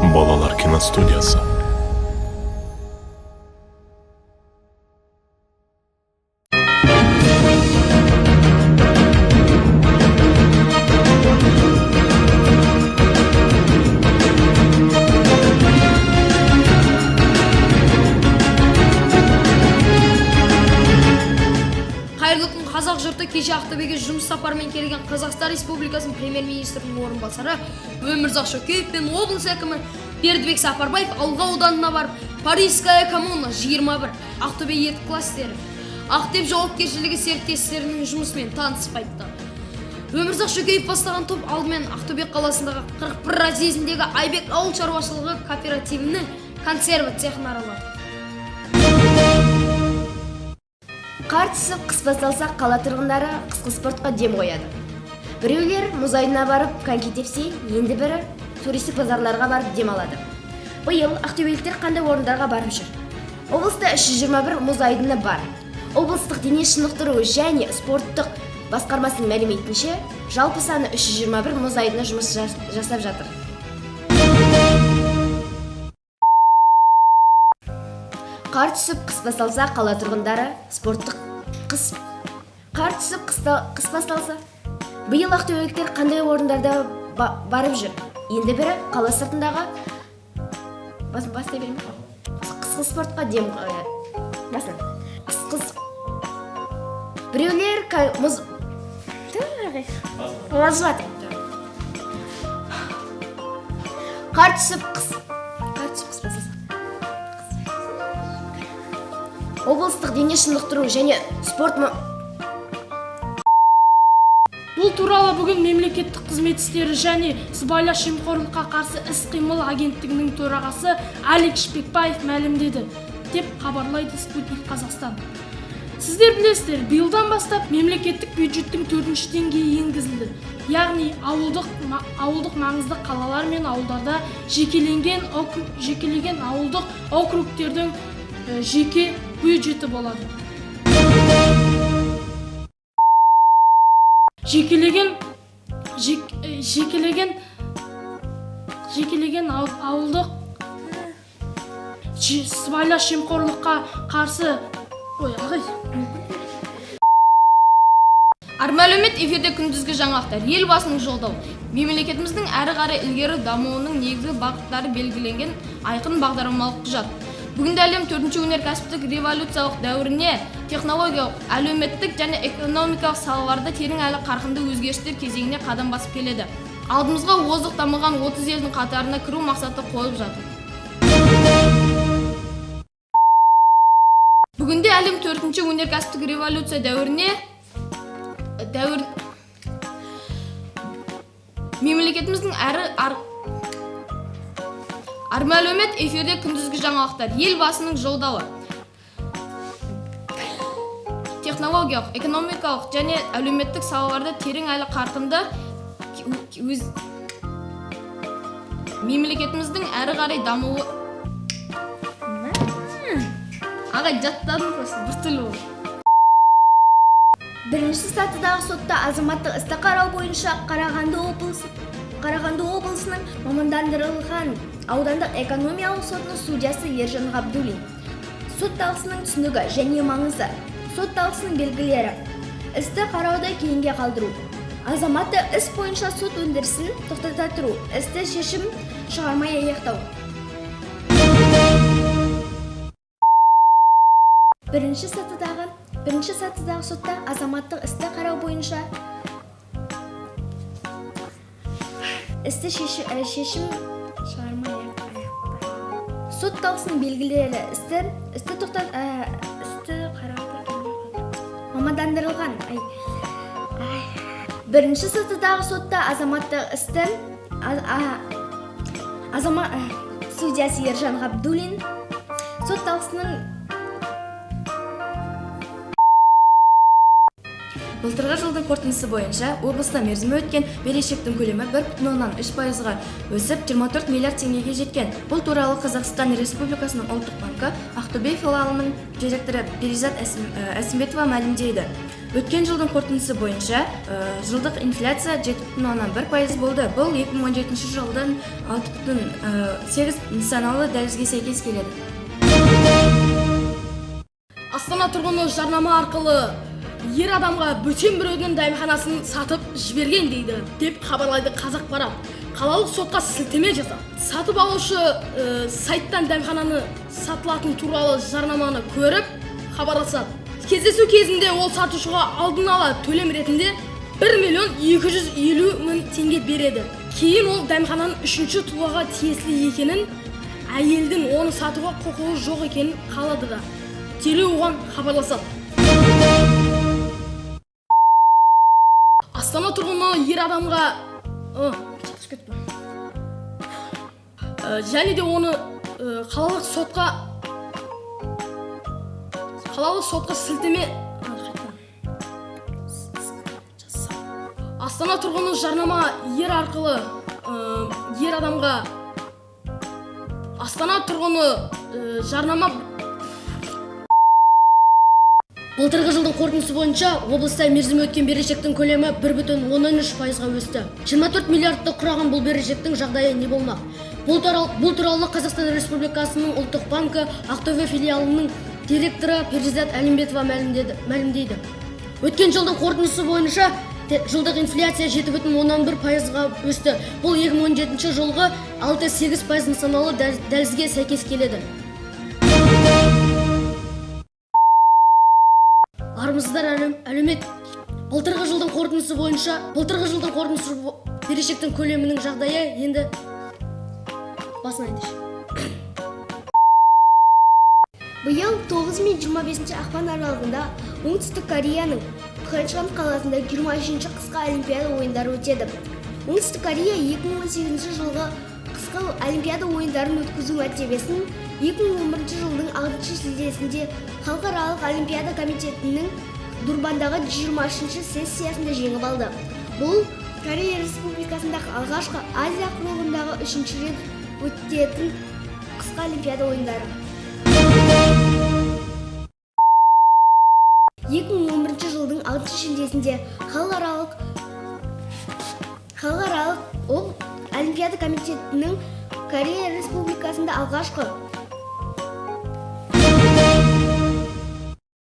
Балалар киностудиясы. Қайырлы күн қазақ жұрты. Кеше Ақтөбеге жұмыс сапарымен келген Қазақстан Республикасының премьер-министрінің орынбасары Өмірзақ Шөкеев пен облыс әкімі Бердібек Сапарбаев Алға ауданына барып, Парижская коммуна 21 Ақтөбе ет кластері Ақтеп жауапкершілігі серіктестерінің жұмысымен танысып қайтты. Өмірзақ Шөкеев бастаған топ алдымен Ақтөбе қаласындағы 41 разъезіндегі Айбек ауыл шаруашылығы кооперативінің консерва цехын аралады. Қар түсіп қыс басталса, қала тұрғындары қысқы спортқа дем қояды. Біреулер мұз айдынына барып коньки тепсе, енді бірі туристік базарларға барып дем алады. Биыл ақтөбеліктер қандай орындарға барып жүр? Облыста 321 мұз айдыны бар. Облыстық дене шынықтыру және спорттық басқармасының мәліметінше, жалпы саны 321 мұз айдыны жұмыс жасап жатыр. Қар түсіп қыс басталса, қала тұрғындары спорттық қар түсіп қыс басталса, биыл ақтөбеліктер қандай орындарда барып жүр? Енді бірі қала сыртындағы қысқы спортқа дем қояды. Біреулер мұз қар түсіп қыс басталса, облыстық дене шынықтыру және спорт Бұл туралы бүгін мемлекеттік қызмет істері және сыбайлас жемқорлыққа қарсы іс-қимыл агенттігінің төрағасы Алик Шпекбаев мәлімдеді, деп хабарлайды Спутник Қазақстан. Сіздер білесіздер, биылдан бастап мемлекеттік бюджеттің 4-ші деңгейі енгізілді. Яғни ауылдық маңызды қалалар мен ауылдарда жекеленген ауылдық округтердің жеке бюджеті болады. Жекелеген ауылдық сыбайлас жемқорлыққа қарсы Армәлімет эфирде күндізгі жаңалықтар. Елбасының жолдауы. Мемлекетіміздің әрі қарай ілгері дамуының негізгі бағыттары белгіленген айқын бағдарламалық құжат. Бүгінде әлем 4-ші өнеркәсіптік революциялық дәуіріне технологиялық, әлеуметтік және экономикалық салаларда терең әлі қарқынды өзгерістер кезеңіне қадам басып келеді. Алдымызға озық дамыған 30 елдің қатарына кіру мақсаты қойылып жатыр. Бүгінде әлем 4-ші өнеркәсіптік революция дәуіріне мемлекетіміздің Армәлімет эфирде күндізгі жаңалықтар. Елбасының жолдауы. Технологиялық, экономикалық және әлеуметтік салаларда терең әлі қарқынды мемлекетіміздің әрі қарай дамуы. Ағай, жаттадың просто бір түрлі ол. Бірінші сатыдағы сотта азаматтық істі қарау бойынша Қарағанды облысының мамандандырылған аудандық экономиялық сотының судьясы Ержан Ғабдуллин. Сот талқысының түсінігі және маңызы, сот талқысының белгілері, істі қарауды кейінге қалдыру, азаматты іс бойынша сот өндірісін тоқтата тұру, істі шешім шығармай аяқтау. Бірінші сатыдағы сотта азаматтық істі қарау бойынша істі шешім шығармай аяқтау. Сот талқысының белгілері, істі мамандандырылған. Бірінші сатыдағы сотта азаматтық істі судьясы Ержан Ғабдуллин. Сот талқысының Былтырғы жылдың қорытындысы бойынша облыста мерзімі өткен берешектің көлемі 1,3%-ға өсіп 24 миллиард теңгеге жеткен. Бұл туралы Қазақстан Республикасының ұлттық банкі Ақтөбе филиалының директоры Перизат Әсімбетова мәлімдейді. Өткен жылдың қорытындысы бойынша жылдық инфляция 7,1% болды. Бұл 2017 жылдан 6,8 нысаналы дәлізге сәйкес келеді. Астана тұрғыны жарнама арқылы ер адамға бөтен біреудің дәмханасын сатып жіберген дейді, деп хабарлайды Қазақпарат. Қалалық сотқа сілтеме жасап, сатып алушы сайттан дәмхананы сатылатын туралы жарнаманы көріп хабарласады. Кездесу кезінде ол сатушыға алдын ала төлем ретінде 1,250,000 теңге береді. Кейін ол дәмхананың үшінші тұлғаға тиесілі екенін, әйелдің оны сатуға құқығы жоқ екенін қалады да дереу оған хабарласады. Астана тұрғыны ер адамға және де оны қалалық сотқа сілтеме. Астана тұрғыны жарнама ер арқылы ер адамға Астана тұрғыны жарнама. Былтырғы жылдың қорытындысы бойынша облыста мерзімі өткен берешектің көлемі 1,13%-ға өсті. 24 миллиардты құраған бұл берешектің жағдайы не болмақ? Бұл туралы Қазақстан Республикасының ұлттық банкі Ақтөбе филиалының директоры Перизат Әлімбетова мәлімдейді. Өткен жылдың қорытындысы бойынша жылдық инфляция 7,1%-ға өсті. Бұл 2017 жылғы 6,8% нысаналы дәлізге сәйкес келеді. Армысыздар әлеумет. Былтырғы жылдың қорытындысы бойынша берешектің көлемінің жағдайы енді басын айтыш. Биыл 9 мен 25 ақпан аралығында Оңтүстік Кореяның Пхенчхан қаласында 23-ші қысқы Олимпиада ойындары өтеді. Оңтүстік Корея 2018 жылғы қысқы Олимпиада ойындарын өткізу мәртебесін 2011 жылдың 6 шілдесінде Халықаралық Олимпиада комитетінің Дурбандағы 20-ші сессиясында жеңіп алды. Бұл Корея Республикасындағы алғашқы Азия құрлығындағы 3-ші рет өтетін қысқы Олимпиада ойындары. 2011 жылдың 6 шілдесінде Халықаралық Олимпиада комитетінің Корея Республикасында алғашқы